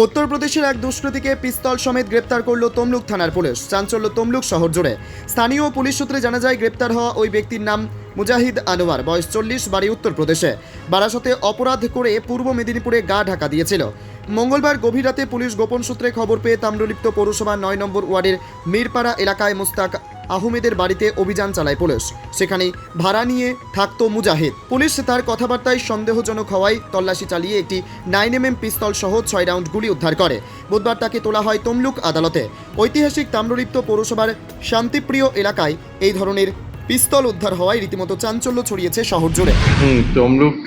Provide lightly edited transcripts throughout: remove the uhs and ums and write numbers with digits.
উত্তরপ্রদেশের এক দুষ্কৃতীকে পিস্তল সমেত গ্রেপ্তার করল তমলুক থানার পুলিশ। চাঞ্চল্য তমলুক শহর জুড়ে। স্থানীয় পুলিশ সূত্রে জানা যায়, গ্রেপ্তার হওয়া ওই ব্যক্তির নাম মুজাহিদ আনোয়ার, বয়স 40, বাড়ি উত্তরপ্রদেশে। বারাসতে অপরাধ করে পূর্ব মেদিনীপুরে গা ঢাকা দিয়েছিল। মঙ্গলবার গভীর রাতে পুলিশ গোপন সূত্রে খবর পেয়ে তাম্রলিপ্ত পৌরসভা 9 নম্বর ওয়ার্ডের মিরপাড়া এলাকায় মুস্তাক আহমেদের বাড়িতে অভিযান চালায় পুলিশ। সেখানে ভাড়া নিয়ে থাকতো মুজাহিদ। পুলিশ তার কথাবার্তায় সন্দেহজনক হওয়ায় তল্লাশি চালিয়ে একটি 9mm পিস্তল সহ 6 রাউন্ড গুলি উদ্ধার করে। বুধবার তাকে তোলা হয় তমলুক আদালতে। ঐতিহাসিক তাম্রলিপ্ত পৌরসভার শান্তিপ্রিয় এলাকায় এই ধরনের পিস্তল উদ্ধার হওয়ায় রীতিমতো চাঞ্চল্য ছড়িয়েছে শহর জুড়ে। তমলুক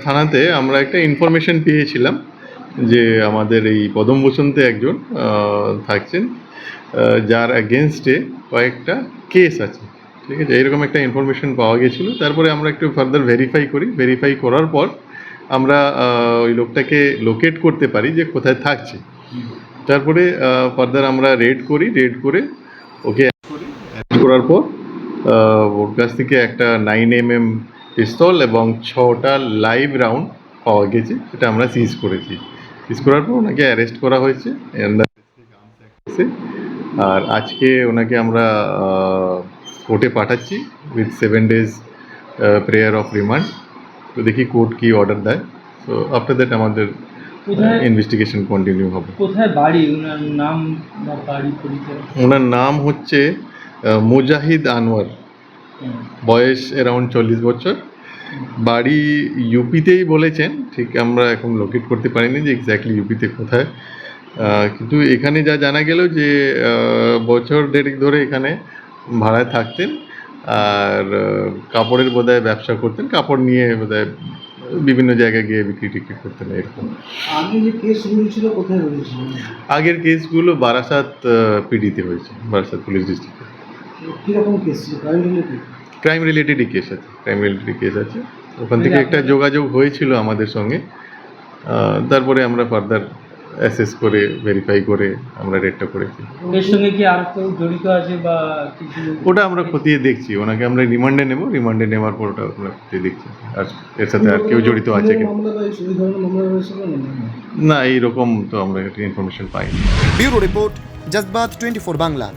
থানাতে আমরা একটা ইনফরমেশন পেয়েছিলাম যে আমাদের এই পদম বসন্তে একজন থাকছেন, যার এগেনস্টে কয়েকটা কেস আছে, ঠিক আছে। এইরকম একটা ইনফরমেশন পাওয়া গেছিলো। তারপরে আমরা একটু ফার্দার ভেরিফাই করার পর আমরা ওই লোকটাকে লোকেট করতে পারি যে কোথায় থাকছে। তারপরে ফার্দার আমরা রেড করে ওকে অ্যারেস্ট করার পর ওর কাছ থেকে একটা 9mm পিস্তল এবং 6টা লাইভ রাউন্ড পাওয়া গেছে, সেটা আমরা সিজ করার পর ওনাকে অ্যারেস্ট করা হয়েছে। আর আজকে ওনাকে আমরা কোর্টে পাঠাচ্ছি with 7 days prayer of remand. তো দেখি কোর্ট কি অর্ডার দেয়। তো আফটার দ্যাট আমাদের ইনভেস্টিগেশন কন্টিনিউ হবে। কোথায় বাড়ি, ওনার নাম বা বাড়ি পরিচয়? ওনার নাম হচ্ছে মুজাহিদ আনোয়ার, বয়স অ্যারাউন্ড 40 বছর, বাড়ি ইউপিতেই বলেছেন। ঠিক আমরা এখন লোকেট করতে পারিনি যে এক্স্যাক্টলি ইউপিতে কোথায়, কিন্তু এখানে যা জানা গেল যে বছর দেড়েক ধরে এখানে ভাড়ায় থাকতেন আর কাপড়ের বোধহয় ব্যবসা করতেন, কাপড় নিয়ে বোধহয় বিভিন্ন জায়গায় গিয়ে বিক্রি টিক্রি করতেন এরকম। আগে যে কেসগুলো ছিল কোথায় হয়েছিল? আগের কেসগুলো বারাসাত পিডিতে হয়েছে, বারাসাত পুলিশ ডিস্ট্রিক্টে। কীরকম কেস ছিল? ক্রাইম রিলেটেডই কেস আছে। ওখান থেকে একটা যোগাযোগ হয়েছিল আমাদের সঙ্গে। তারপরে আমরা ফার্দার অ্যাসেস করে ভেরিফাই করে আমরা রেডটা করেছি। এর সঙ্গে কি আর কেউ জড়িত আছে বা কিছু? ওটা আমরা খতিয়ে দেখছি। ওনাকে আমরা রিমান্ডে নেওয়ার পর ওটা আমরা খতিয়ে দেখছি আর এর সাথে আর কেউ জড়িত আছে কি না, এইরকম তো আমরা একটা ইনফরমেশন পাইনি। Bureau report, জজবাত 24 Bangla.